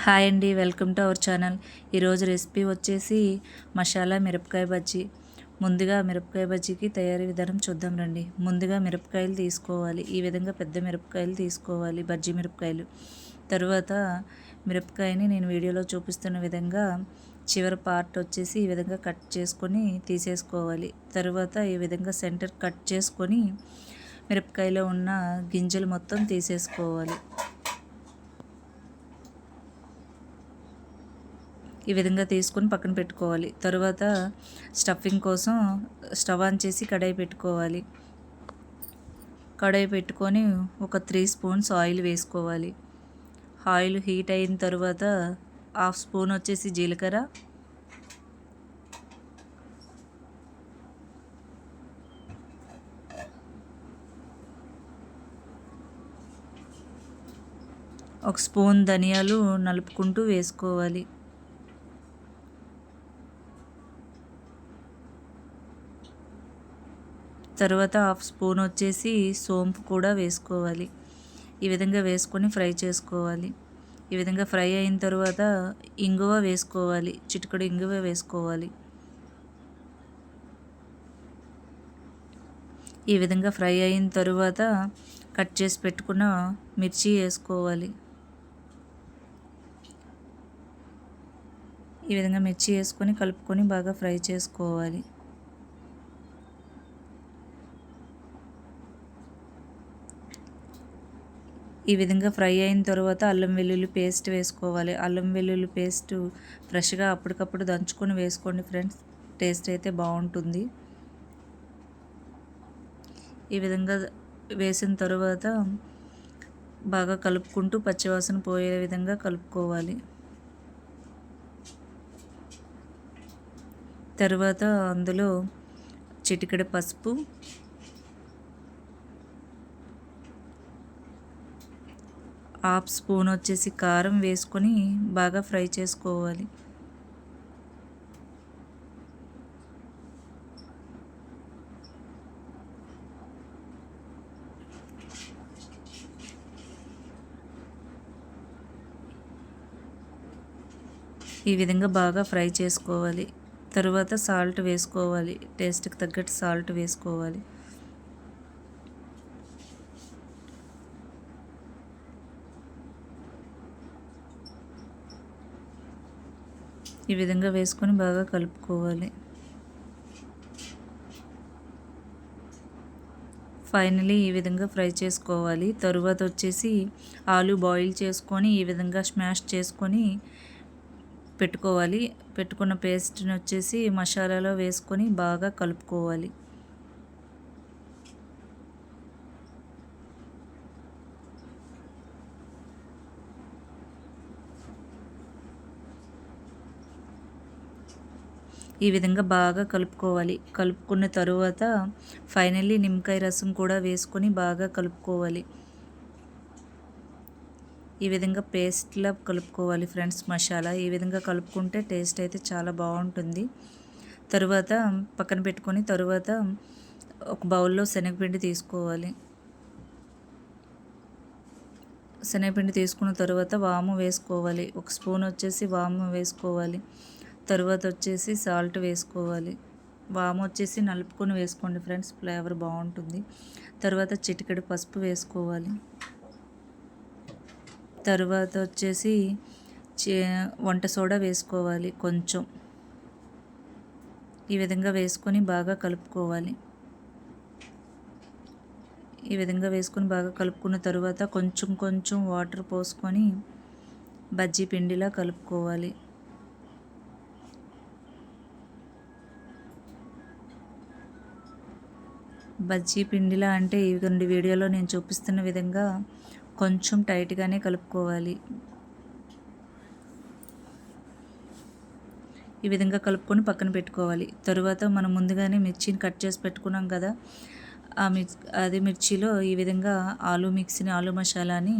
Hi అండి, welcome to our channel. ఈరోజు recipe వచ్చేసి మసాలా మిరపకాయ బజ్జీ. ముందుగా మిరపకాయ బజ్జీకి తయారీ విధానం చూద్దాం రండి. ముందుగా మిరపకాయలు తీసుకోవాలి. ఈ విధంగా పెద్ద మిరపకాయలు తీసుకోవాలి, బజ్జీ మిరపకాయలు. తరువాత మిరపకాయని నేను వీడియోలో చూపిస్తున్న విధంగా చివరి పార్ట్ వచ్చేసి ఈ విధంగా కట్ చేసుకొని తీసేసుకోవాలి. తరువాత ఈ విధంగా సెంటర్ కట్ చేసుకొని మిరపకాయలో ఉన్న గింజలు మొత్తం తీసేసుకోవాలి. ఈ విధంగా తీసుకొని పక్కన పెట్టుకోవాలి. తరువాత స్టఫింగ్ కోసం స్టవ్ ఆన్ చేసి కడాయి పెట్టుకోవాలి. కడాయి పెట్టుకొని ఒక 3 స్పూన్స్ ఆయిల్ వేసుకోవాలి. ఆయిల్ హీట్ అయిన తర్వాత 1/2 స్పూన్ వచ్చేసి జీలకర్ర, ఒక స్పూన్ ధనియాలు నలుపుకుంటూ వేసుకోవాలి. తర్వాత 1/2 స్పూన్ వచ్చేసి సోంపు కూడా వేసుకోవాలి. ఈ విధంగా వేసుకొని ఫ్రై చేసుకోవాలి. ఈ విధంగా ఫ్రై అయిన తర్వాత ఇంగువ వేసుకోవాలి. చిటికెడు ఇంగువ వేసుకోవాలి. ఈ విధంగా ఫ్రై అయిన తర్వాత కట్ చేసి పెట్టుకున్న మిర్చి వేసుకోవాలి. ఈ విధంగా మిర్చి వేసుకొని కలుపుకొని బాగా ఫ్రై చేసుకోవాలి. ఈ విధంగా ఫ్రై అయిన తర్వాత అల్లం వెల్లుల్లి పేస్ట్ వేసుకోవాలి. అల్లం వెల్లుల్లి పేస్ట్ ఫ్రెష్గా అప్పటికప్పుడు దంచుకొని వేసుకోండి ఫ్రెండ్స్, టేస్ట్ అయితే బాగుంటుంది. ఈ విధంగా వేసిన తర్వాత బాగా కలుపుకుంటూ పచ్చివాసన పోయే విధంగా కలుపుకోవాలి. తర్వాత అందులో చిటికెడు పసుపు, 1/2 స్పూన్ వచ్చేసి కారం వేసుకొని బాగా ఫ్రై చేసుకోవాలి. ఈ విధంగా బాగా ఫ్రై చేసుకోవాలి. తరువాత సాల్ట్ వేసుకోవాలి. టేస్ట్కి తగ్గట్టు సాల్ట్ వేసుకోవాలి. ఈ విధంగా వేసుకొని బాగా కలుపుకోవాలి. ఫైనలీ ఈ విధంగా ఫ్రై చేసుకోవాలి. తరువాత వచ్చేసి ఆలు బాయిల్ చేసుకొని ఈ విధంగా స్మాష్ చేసుకొని పెట్టుకోవాలి. పెట్టుకున్న పేస్ట్ని వచ్చేసి మసాలాలో వేసుకొని బాగా కలుపుకోవాలి. ఈ విధంగా బాగా కలుపుకోవాలి. కలుపుకున్న తరువాత ఫైనల్లీ నిమ్మకాయ రసం కూడా వేసుకొని బాగా కలుపుకోవాలి. ఈ విధంగా పేస్ట్లా కలుపుకోవాలి ఫ్రెండ్స్ మసాలా. ఈ విధంగా కలుపుకుంటే టేస్ట్ అయితే చాలా బాగుంటుంది. తరువాత పక్కన పెట్టుకొని తరువాత ఒక బౌల్లో శనగపిండి తీసుకోవాలి. శనగపిండి తీసుకున్న తర్వాత వాము వేసుకోవాలి. 1 స్పూన్ వచ్చేసి వాము వేసుకోవాలి. తరువాత వచ్చేసి సాల్ట్ వేసుకోవాలి. వాము వచ్చేసి నలుపుకొని వేసుకోండి ఫ్రెండ్స్, ఫ్లేవర్ బాగుంటుంది. తర్వాత చిటికెడు పసుపు వేసుకోవాలి. తరువాత వచ్చేసి వంట సోడా వేసుకోవాలి కొంచెం. ఈ విధంగా వేసుకొని బాగా కలుపుకోవాలి. ఈ విధంగా వేసుకొని బాగా కలుపుకున్న తరువాత కొంచెం కొంచెం వాటర్ పోసుకొని బజ్జీ పిండిలా కలుపుకోవాలి. బజ్జీ పిండిలా అంటే ఇవి వీడియోలో నేను చూపిస్తున్న విధంగా కొంచెం టైట్గానే కలుపుకోవాలి. ఈ విధంగా కలుపుకొని పక్కన పెట్టుకోవాలి. తరువాత మనం ముందుగానే మిర్చిని కట్ చేసి పెట్టుకున్నాం కదా, అది మిర్చిలో ఈ విధంగా ఆలు మిక్స్ని, ఆలు మసాలాని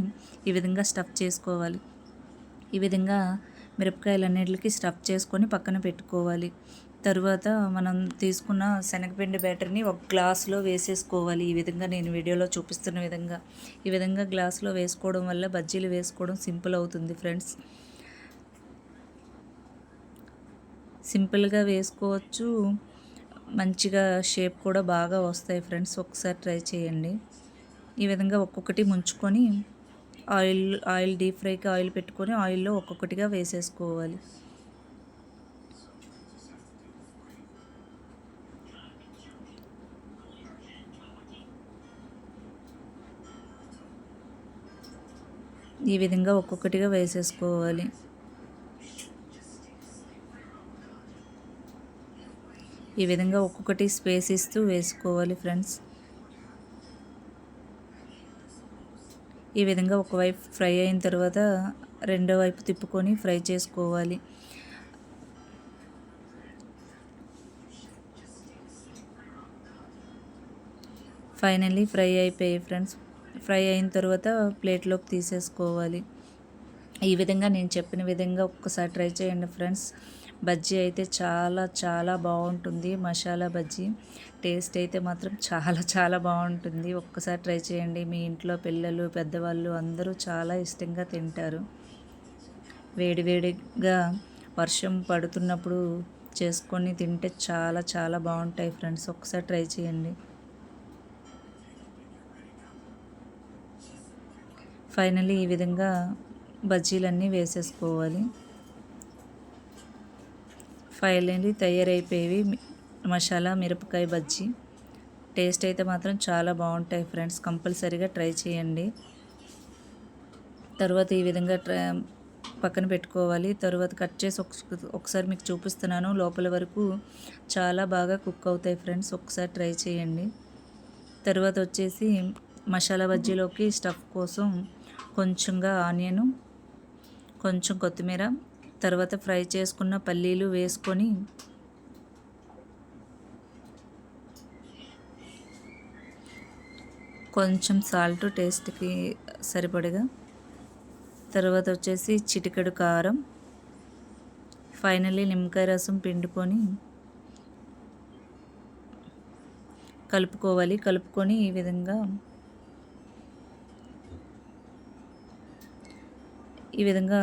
ఈ విధంగా స్టఫ్ చేసుకోవాలి. ఈ విధంగా మిరపకాయలన్నిటికి స్టఫ్ చేసుకొని పక్కన పెట్టుకోవాలి. తరువాత మనం తీసుకున్న శనగపిండి బ్యాటర్ని ఒక గ్లాసులో వేసేసుకోవాలి. ఈ విధంగా నేను వీడియోలో చూపిస్తున్న విధంగా ఈ విధంగా గ్లాసులో వేసుకోవడం వల్ల బజ్జీలు వేసుకోవడం సింపుల్ అవుతుంది ఫ్రెండ్స్. సింపుల్గా వేసుకోవచ్చు, మంచిగా షేప్ కూడా బాగా వస్తాయి ఫ్రెండ్స్. ఒకసారి ట్రై చేయండి. ఈ విధంగా ఒక్కొక్కటి ముంచుకొని ఆయిల్ డీప్ ఫ్రైకి ఆయిల్ పెట్టుకొని ఆయిల్లో ఒక్కొక్కటిగా వేసేసుకోవాలి. ఈ విధంగా ఒక్కొక్కటిగా వేసేసుకోవాలి. ఈ విధంగా ఒక్కొక్కటి స్పేస్ ఇస్తూ వేసుకోవాలి ఫ్రెండ్స్. ఈ విధంగా ఒకవైపు ఫ్రై అయిన తర్వాత రెండో వైపు తిప్పుకొని ఫ్రై చేసుకోవాలి. ఫైనల్లీ ఫ్రై అయిపోయాయి ఫ్రెండ్స్. ఫ్రై అయిన తర్వాత ప్లేట్లోకి తీసేసుకోవాలి. ఈ విధంగా నేను చెప్పిన విధంగా ఒక్కసారి ట్రై చేయండి ఫ్రెండ్స్. బజ్జీ అయితే చాలా చాలా బాగుంటుంది. మసాలా బజ్జీ టేస్ట్ అయితే మాత్రం చాలా చాలా బాగుంటుంది. ఒక్కసారి ట్రై చేయండి. మీ ఇంట్లో పిల్లలు పెద్దవాళ్ళు అందరూ చాలా ఇష్టంగా తింటారు. వేడివేడిగా వర్షం పడుతున్నప్పుడు చేసుకొని తింటే చాలా చాలా బాగుంటాయి ఫ్రెండ్స్. ఒకసారి ట్రై చేయండి. ఫైనల్లీ ఈ విధంగా బజ్జీలన్నీ వేసేసుకోవాలి. ఫైనల్లీ తయారైపోయేవి మసాలా మిరపకాయ బజ్జీ. టేస్ట్ అయితే మాత్రం చాలా బాగుంటాయి ఫ్రెండ్స్. కంపల్సరీగా ట్రై చేయండి. తర్వాత ఈ విధంగా పక్కన పెట్టుకోవాలి. తర్వాత కట్ చేసి ఒకసారి మీకు చూపిస్తున్నాను. లోపల వరకు చాలా బాగా కుక్ అవుతాయి ఫ్రెండ్స్. ఒకసారి ట్రై చేయండి. తర్వాత వచ్చేసి మసాలా బజ్జీలోకి స్టఫ్ కోసం కొంచెంగా ఆనియను, కొంచెం కొత్తిమీర, తర్వాత ఫ్రై చేసుకున్న పల్లీలు వేసుకొని కొంచెం సాల్ట్ టేస్ట్కి సరిపడగా, తర్వాత వచ్చేసి చిటికెడు కారం, ఫైనల్లీ నిమ్మకాయ రసం పిండుకొని కలుపుకోవాలి. కలుపుకొని ఈ విధంగా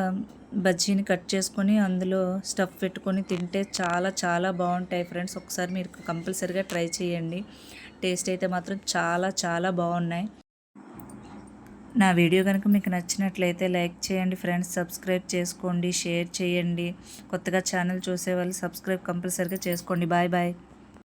బజ్జీని కట్ చేసుకొని అందులో స్టఫ్ పెట్టుకొని తింటే చాలా చాలా బాగుంటాయి ఫ్రెండ్స్. ఒకసారి మీరు కంపల్సరీగా ట్రై చేయండి. టేస్ట్ అయితే మాత్రం చాలా చాలా బాగున్నాయి. నా వీడియో కనుక మీకు నచ్చినట్లయితే లైక్ చేయండి ఫ్రెండ్స్. సబ్స్క్రైబ్ చేసుకోండి, షేర్ చేయండి. కొత్తగా ఛానల్ చూసేవాళ్ళు సబ్స్క్రైబ్ కంపల్సరీగా చేసుకోండి. Bye bye.